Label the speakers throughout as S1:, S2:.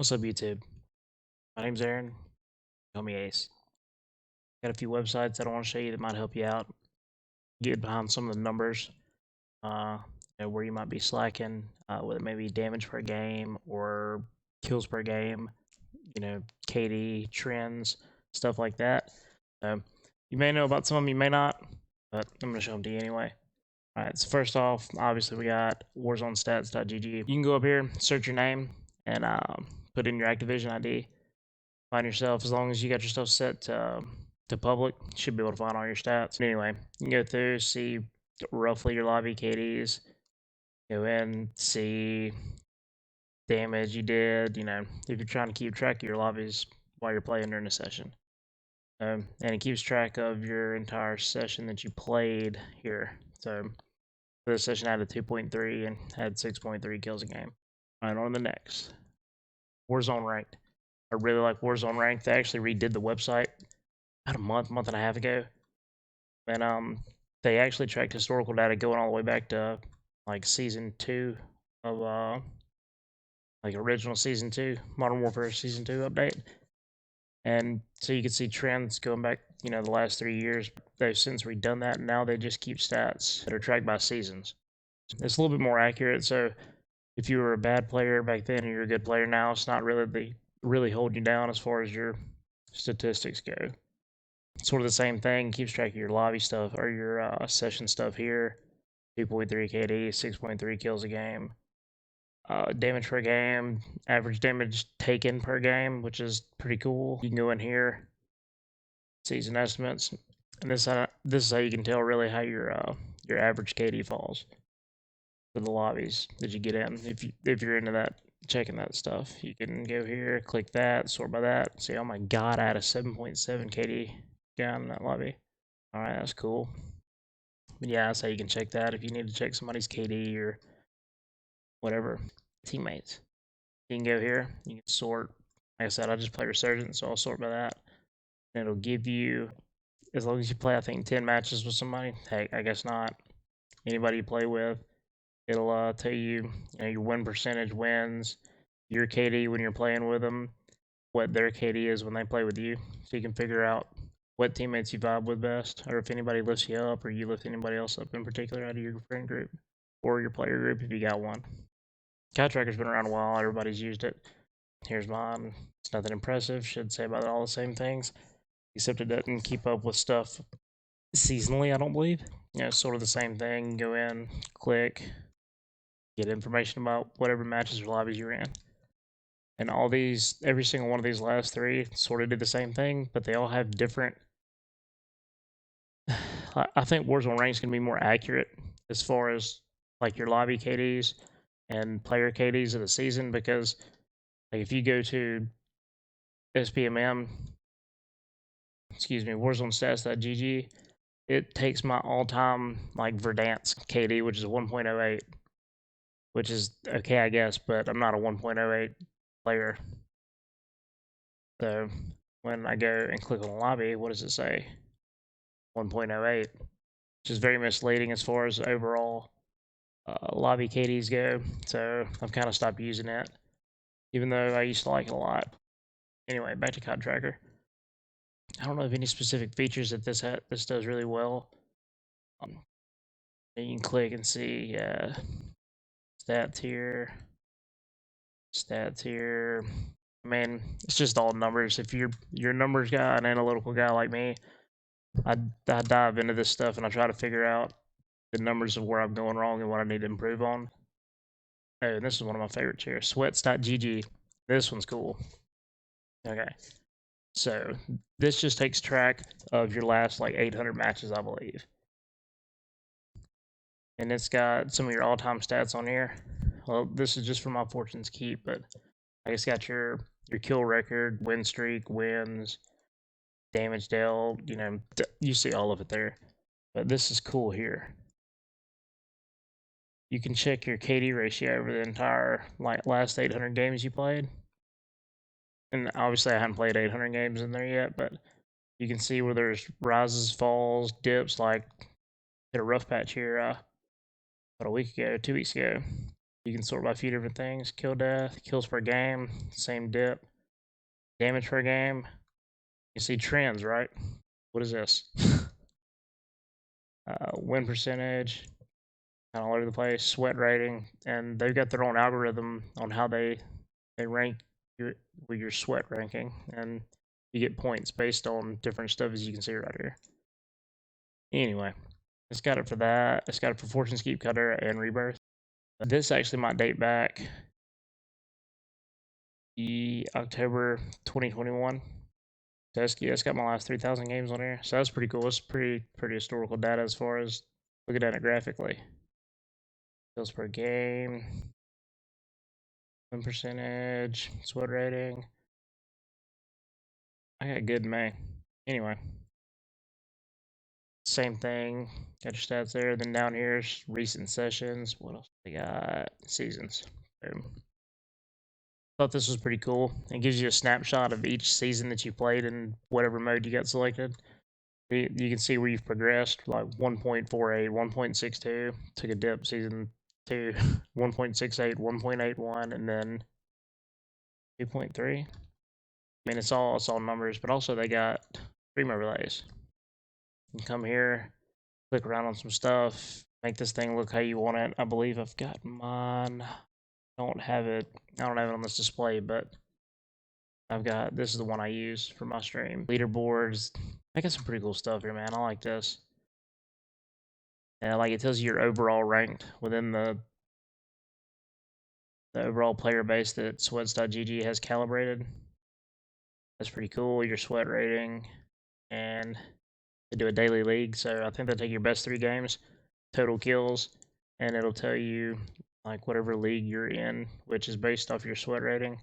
S1: What's up, YouTube? My name's Aaron. Call me Ace. Got a few websites that I want to show you that might help you out. Get behind some of the numbers, uh, where you might be slacking, whether it may be damage per game or kills per game, KD trends, stuff like that. You may know about some of them, you may not, but I'm gonna show them to you anyway. All right. So first off, obviously we got WarzoneStats.gg. You can go up here, search your name, and put in your Activision ID. Find yourself, as long as you got your stuff set to public, you should be able to find all your stats. Anyway, you can go through, see roughly your lobby KDs, go in, see damage you did, if you're trying to keep track of your lobbies while you're playing during a session. And it keeps track of your entire session that you played here. So for this session, I had a 2.3 and had 6.3 kills a game. All right, on to the next. Warzone Ranked. I really like Warzone Ranked. They actually redid the website about a month and a half ago, and they actually tracked historical data going all the way back to like season 2 of like original season 2 Modern Warfare season 2 update, and so you can see trends going back, the last 3 years. They've since redone that, and now they just keep stats that are tracked by seasons. It's a little bit more accurate. So if you were a bad player back then and you're a good player now, it's not really holding you down as far as your statistics go. Sort of the same thing. Keeps track of your lobby stuff or your session stuff here. 2.3 KD, 6.3 kills a game. Damage per game, average damage taken per game, which is pretty cool. You can go in here, season estimates, and this is how you can tell really how your average KD falls for the lobbies that you get in. If you're into that, checking that stuff, you can go here, click that, sort by that, say, oh my god, I had a 7.7 KD guy in that lobby. All right, that's cool. But yeah, that's how you can check that if you need to check somebody's KD or whatever teammates. You can go here. You can sort. Like I said, I just play Resurgent, so I'll sort by that. And it'll give you, as long as you play, I think 10 matches with somebody. Heck, I guess not. Anybody you play with, it'll tell you, your win percentage, wins, your KD when you're playing with them, what their KD is when they play with you, so you can figure out what teammates you vibe with best, or if anybody lifts you up, or you lift anybody else up in particular out of your friend group or your player group if you got one. CAD Tracker's been around a while, everybody's used it. Here's mine. It's nothing impressive, should say about all the same things, except it doesn't keep up with stuff seasonally, I don't believe. Sort of the same thing. Go in, click, get information about whatever matches or lobbies you're in. And all these, every single one of these last three sort of did the same thing, but they all have different. I think Warzone Ranks can be more accurate as far as like your lobby KDs and player KDs of the season, because like if you go to SPMM, WarzoneStats.gg, it takes my all-time like Verdansk KD, which is 1.08, which is okay, I guess, but I'm not a 1.08 player. So when I go and click on the lobby, what does it say? 1.08, which is very misleading as far as overall lobby KDs go. So I've kind of stopped using it, even though I used to like it a lot. Anyway, back to COD Tracker. I don't know of any specific features that this does really well. You can click and see stats here, stats here. I mean, it's just all numbers. If you're a numbers guy, an analytical guy like me, I dive into this stuff and I try to figure out the numbers of where I'm going wrong and what I need to improve on. Oh, and this is one of my favorites here, sweats.gg. This one's cool. Okay. So this just takes track of your last like 800 matches, I believe. And it's got some of your all-time stats on here. Well, this is just for my Fortune's Keep, but it's got your kill record, win streak, wins, damage dealt, you see all of it there. But this is cool here. You can check your KD ratio over the entire last 800 games you played. And obviously I haven't played 800 games in there yet, but you can see where there's rises, falls, dips. Like hit a rough patch here about a week ago, 2 weeks ago. You can sort by a few different things: kill death, kills per game, same dip, damage per game. You see trends, right? What is this? Win percentage, kind of all over the place, sweat rating, and they've got their own algorithm on how they rank with your sweat ranking, and you get points based on different stuff, as you can see right here. Anyway, it's got it for that. It's got it for Fortune's Keep Cutter and Rebirth. This actually might date back October 2021. So it's got my last 3,000 games on here. So that's pretty cool. It's pretty historical data as far as looking at it graphically. Kills per game, win percentage, sweat rating. I got good in May. Anyway, same thing. Got your stats there. Then down here's recent sessions. What else they got? Seasons. Boom. Thought this was pretty cool. It gives you a snapshot of each season that you played in whatever mode you got selected. You can see where you've progressed, like 1.48, 1.62, took a dip season 2, 1.68, 1.81, and then 2.3. I mean, it's all numbers, but also they got stream overlays. You can come here, click around on some stuff, make this thing look how you want it. I believe I've got mine. I don't have it on this display, but I've got, this is the one I use for my stream. Leaderboards. I got some pretty cool stuff here, man. I like this. Yeah, like it tells you your overall ranked within the overall player base that sweats.gg has calibrated. That's pretty cool. Your sweat rating, and they do a daily league, so I think they take your best 3 games, total kills, and it'll tell you like whatever league you're in, which is based off your sweat rating,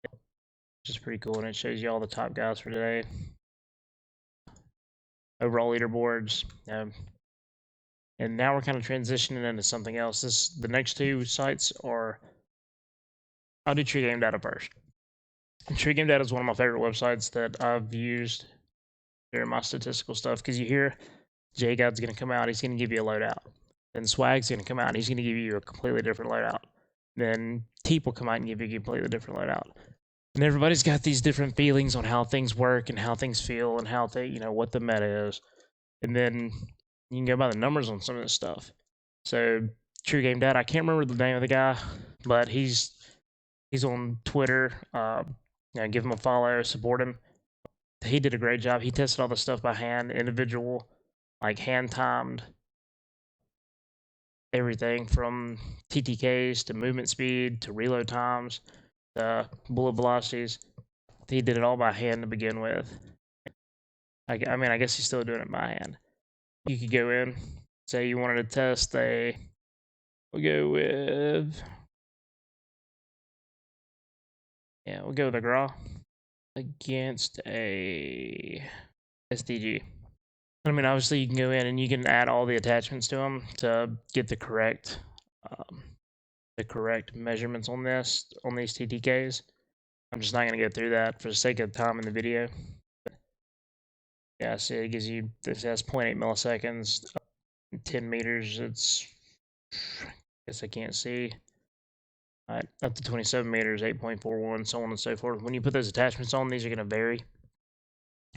S1: which is pretty cool, and it shows you all the top guys for today. Overall leaderboards, and now we're kind of transitioning into something else. The next 2 sites are, I'll do True Game Data first. True Game Data is one of my favorite websites that I've used during my statistical stuff, because you hear JGod's going to come out, he's going to give you a loadout. Then Swag's going to come out, he's going to give you a completely different loadout. Then Teep will come out and give you a completely different loadout. And everybody's got these different feelings on how things work and how things feel and how they, what the meta is. And then you can go by the numbers on some of this stuff. So True Game Data, I can't remember the name of the guy, but he's on Twitter. Give him a follow, support him. He did a great job. He tested all the stuff by hand, individual, like hand timed, everything from TTKs to movement speed to reload times to bullet velocities. He did it all by hand to begin with. I mean, I guess he's still doing it by hand. You could go in, say you wanted to test we'll go with a Grau against a SDG. I mean, obviously you can go in and you can add all the attachments to them to get the correct measurements on these TTKs. I'm just not going to go through that for the sake of time in the video. But yeah, see, it gives you, this has 0.8 milliseconds, 10 meters, it's, I guess I can't see. Up to 27 meters, 8.41, so on and so forth. When you put those attachments on, these are going to vary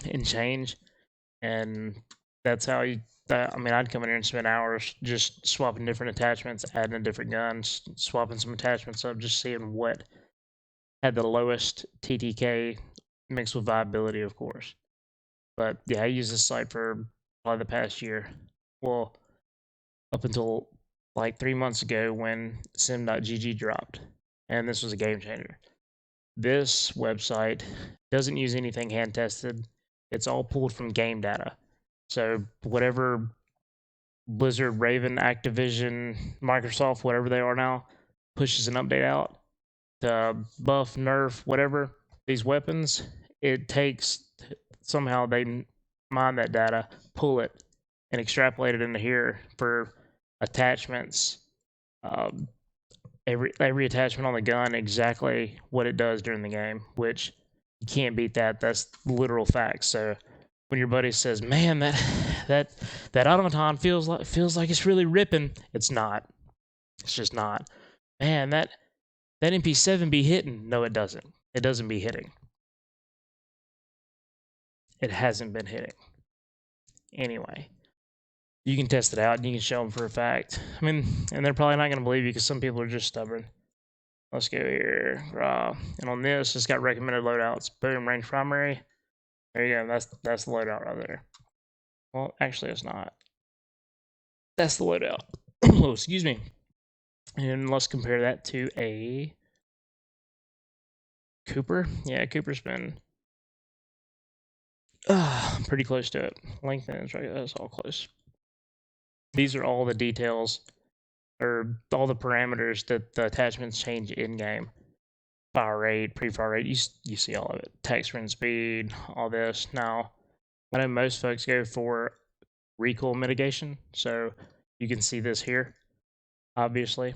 S1: and change. And that's how you, I mean, I'd come in here and spend hours just swapping different attachments, adding a different gun, swapping some attachments up, just seeing what had the lowest TTK mixed with viability, of course. But yeah, I used this site for probably the past year. Well, up until like 3 months ago when sim.gg dropped, and this was a game changer. This website doesn't use anything hand tested. It's all pulled from game data. So whatever Blizzard, Raven, Activision, Microsoft, whatever they are now, pushes an update out to buff, nerf, whatever, these weapons, it takes, somehow they mine that data, pull it, and extrapolate it into here for attachments. Every attachment on the gun, exactly what it does during the game, which you can't beat that. That's literal facts. So when your buddy says, "Man, that automaton feels like it's really ripping," it's not. It's just not. Man, that MP7 be hitting. No, it doesn't. It doesn't be hitting. It hasn't been hitting. Anyway, you can test it out and you can show them for a fact. I mean, and they're probably not going to believe you because some people are just stubborn. Let's go here. And on this, it's got recommended loadouts. Boom, range primary. There you go. That's the loadout right there. Well, actually, it's not. That's the loadout. Oh, excuse me. And let's compare that to a Cooper. Yeah, Cooper's been pretty close to it. Length is right. That's all close. These are all the details or all the parameters that the attachments change in game. Fire rate, pre-fire rate, you see all of it. Text run speed, all this. Now, I know most folks go for recoil mitigation, so you can see this here, obviously.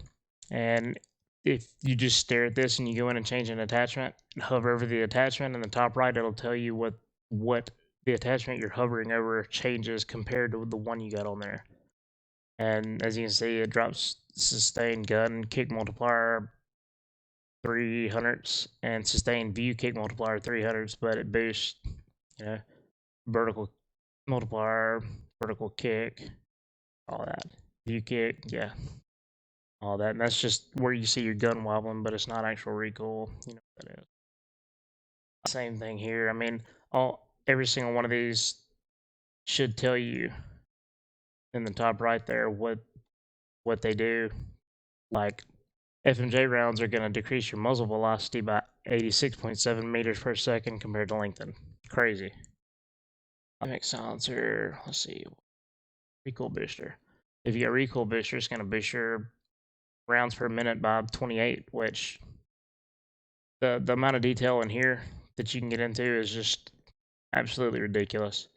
S1: And if you just stare at this and you go in and change an attachment, and hover over the attachment in the top right, it'll tell you what the attachment you're hovering over changes compared to the one you got on there. And as you can see, it drops sustained gun kick multiplier 300s and sustained view kick multiplier 300s, but it boosts, vertical multiplier, vertical kick, all that. View kick, yeah, all that. And that's just where you see your gun wobbling, but it's not actual recoil. You know what that is. Same thing here. I mean, every single one of these should tell you in the top right there what they do. Like FMJ rounds are going to decrease your muzzle velocity by 86.7 meters per second compared to lengthen. Crazy. Dynamic silencer. Let's see. Recoil booster. If you get recoil booster, it's going to boost your rounds per minute by 28, which the amount of detail in here that you can get into is just absolutely ridiculous.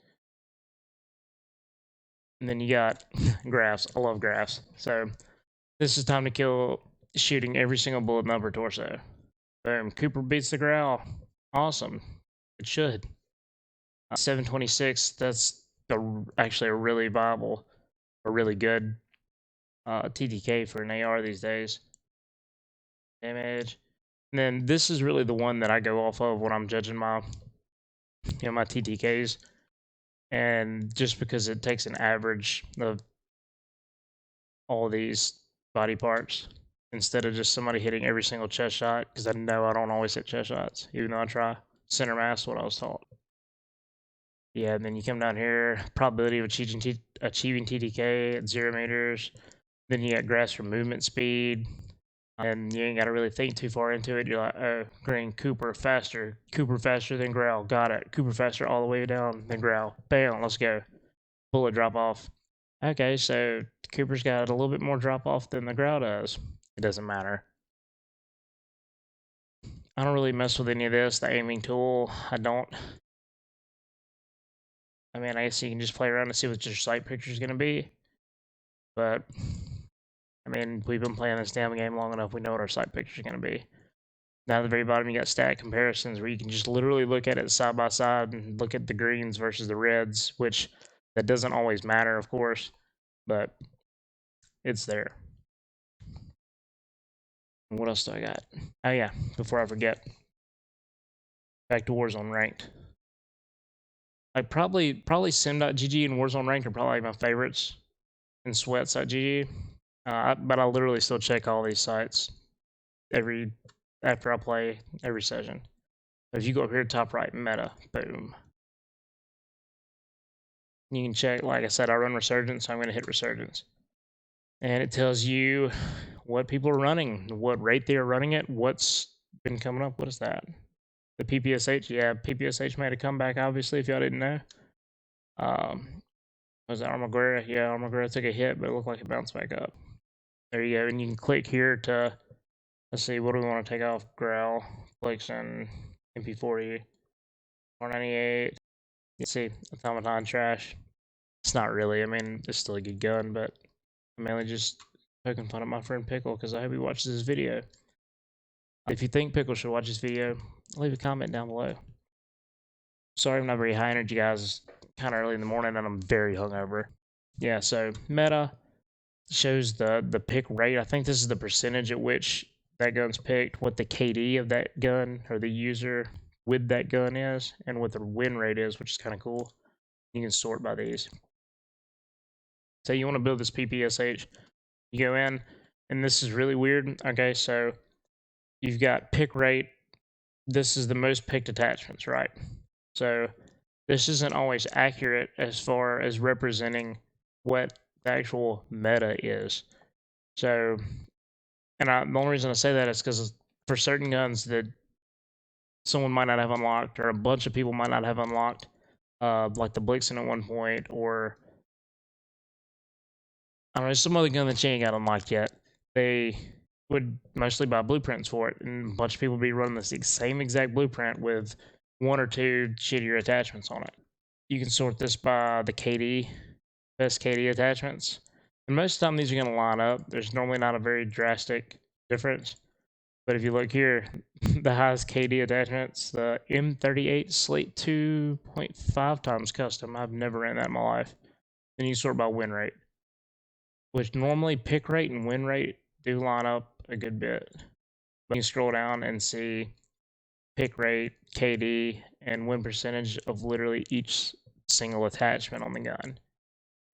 S1: And then you got graphs. I love graphs. So this is time to kill, shooting every single bullet in the upper torso. Boom. Cooper beats the Growl. Awesome. It should. 726. That's actually a really viable, a really good TTK for an AR these days. Damage. And then this is really the one that I go off of when I'm judging my, my TTKs. And just because it takes an average of all these body parts instead of just somebody hitting every single chest shot, because I know I don't always hit chest shots, even though I try. Center mass, what I was taught. Yeah, and then you come down here, probability of achieving TTK at 0 meters. Then you got graphs for movement speed, and you ain't got to really think too far into it. You're like, oh, green, Cooper faster than Growl, got it. Cooper faster all the way down than Growl. Bam, let's go. Bullet drop off. Okay, so Cooper's got a little bit more drop off than the Growl does. It doesn't matter. I don't really mess with any of this. The aiming tool, I don't. I mean, I guess you can just play around and see what your sight picture is going to be. But, I mean, we've been playing this damn game long enough. We know what our sight picture is going to be. Down at the very bottom, you got stat comparisons where you can just literally look at it side by side and look at the greens versus the reds, which that doesn't always matter, of course, but it's there. What else do I got? Oh yeah, before I forget, back to Warzone Ranked. Like probably Sim.gg and Warzone Ranked are probably my favorites, and Sweats.gg. But I literally still check all these sites after I play every session. If you go up here top right, meta, boom. You can check, like I said, I run Resurgence, so I'm going to hit Resurgence. And it tells you what people are running, what rate they're running it, what's been coming up. What is that? The PPSH, yeah, PPSH made a comeback, obviously, if y'all didn't know. Was that Armaguerra? Yeah, Armaguerra took a hit, but it looked like it bounced back up. There you go, and you can click here to, let's see, what do we want to take off? Growl, Flixen, MP40, 498. You see, Automaton trash. It's not really, I mean, it's still a good gun, but I'm mainly just poking fun at my friend Pickle because I hope he watches this video. If you think Pickle should watch this video, leave a comment down below. Sorry I'm not very high energy, guys. It's kind of early in the morning and I'm very hungover. Yeah, so meta, shows the pick rate. I think this is the percentage at which that gun's picked, what the KD of that gun or the user with that gun is, and what the win rate is, which is kind of cool. You can sort by these. So you want to build this PPSH, you go in, and this is really weird. Okay, so you've got pick rate. This is the most picked attachments, right? So this isn't always accurate as far as representing what the actual meta is. So, and the only reason I say that is because for certain guns that someone might not have unlocked, or a bunch of people might not have unlocked, like the Blixen at one point, or I don't know, some other gun that you ain't got unlocked yet, they would mostly buy blueprints for it, and a bunch of people would be running the same exact blueprint with one or two shittier attachments on it. You can sort this by the KD, best KD attachments. And most of the time these are going to line up. There's normally not a very drastic difference. But if you look here, the highest KD attachments, the M38 Slate 2.5 times custom. I've never ran that in my life. Then you sort by win rate, which normally pick rate and win rate do line up a good bit. But you scroll down and see pick rate, KD, and win percentage of literally each single attachment on the gun.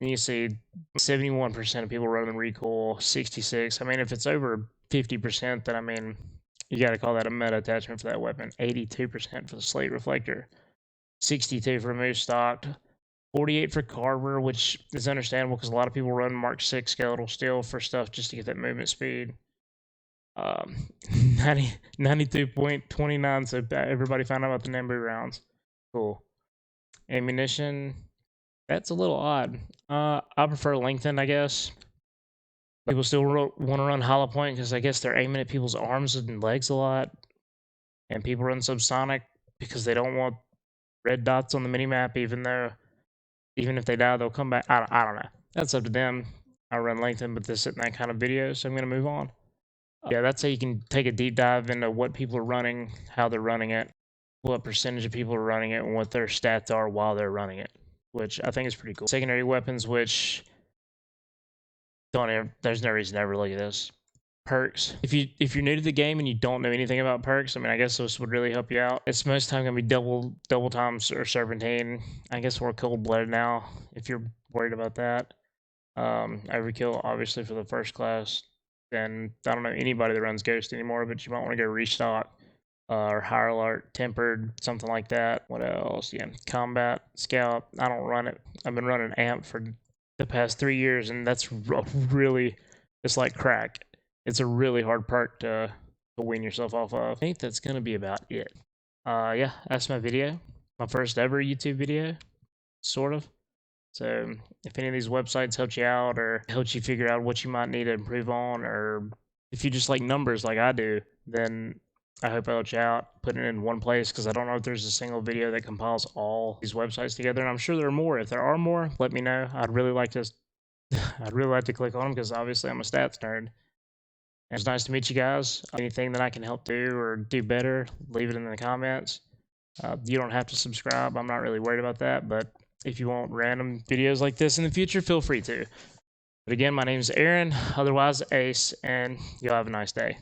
S1: And you see 71% of people running recoil, 66. I mean, if it's over 50%, then I mean, you got to call that a meta attachment for that weapon. 82% for the slate reflector, 62 for moose stock, 48 for Carver, which is understandable because a lot of people run Mark 6 skeletal steel for stuff just to get that movement speed. 92.29, so everybody found out about the Nambu rounds. Cool. Ammunition, that's a little odd. I prefer lengthened, I guess. People still want to run hollow point because I guess they're aiming at people's arms and legs a lot. And people run subsonic because they don't want red dots on the minimap, even if they die, they'll come back. I don't know. That's up to them. I run lengthened, but this isn't that kind of video, so I'm going to move on. Yeah, that's how you can take a deep dive into what people are running, how they're running it, what percentage of people are running it, and what their stats are while they're running it, which I think is pretty cool. Secondary weapons, which there's no reason to ever look at this. Perks. If you're new to the game and you don't know anything about perks, I mean, I guess this would really help you out. It's most of the time gonna be double times or serpentine. I guess we're cold-blooded now, if you're worried about that. Overkill, obviously, for the first class. And I don't know anybody that runs Ghost anymore, but you might want to go restock. Or higher alert, tempered, something like that. What else? Yeah, combat, scout. I don't run it. I've been running amp for the past 3 years, and that's really, it's like crack. It's a really hard perk to wean yourself off of. I think that's gonna be about it. Yeah, that's my video. My first ever YouTube video, sort of. So if any of these websites helped you out or helped you figure out what you might need to improve on, or if you just like numbers like I do, then I hope I helped you out, putting it in one place, because I don't know if there's a single video that compiles all these websites together, and I'm sure there are more. If there are more, let me know. I'd really like to click on them, because obviously I'm a stats nerd. And it's nice to meet you guys. Anything that I can help do or do better, leave it in the comments. You don't have to subscribe. I'm not really worried about that, but if you want random videos like this in the future, feel free to. But again, my name is Aaron, otherwise Ace, and you'll have a nice day.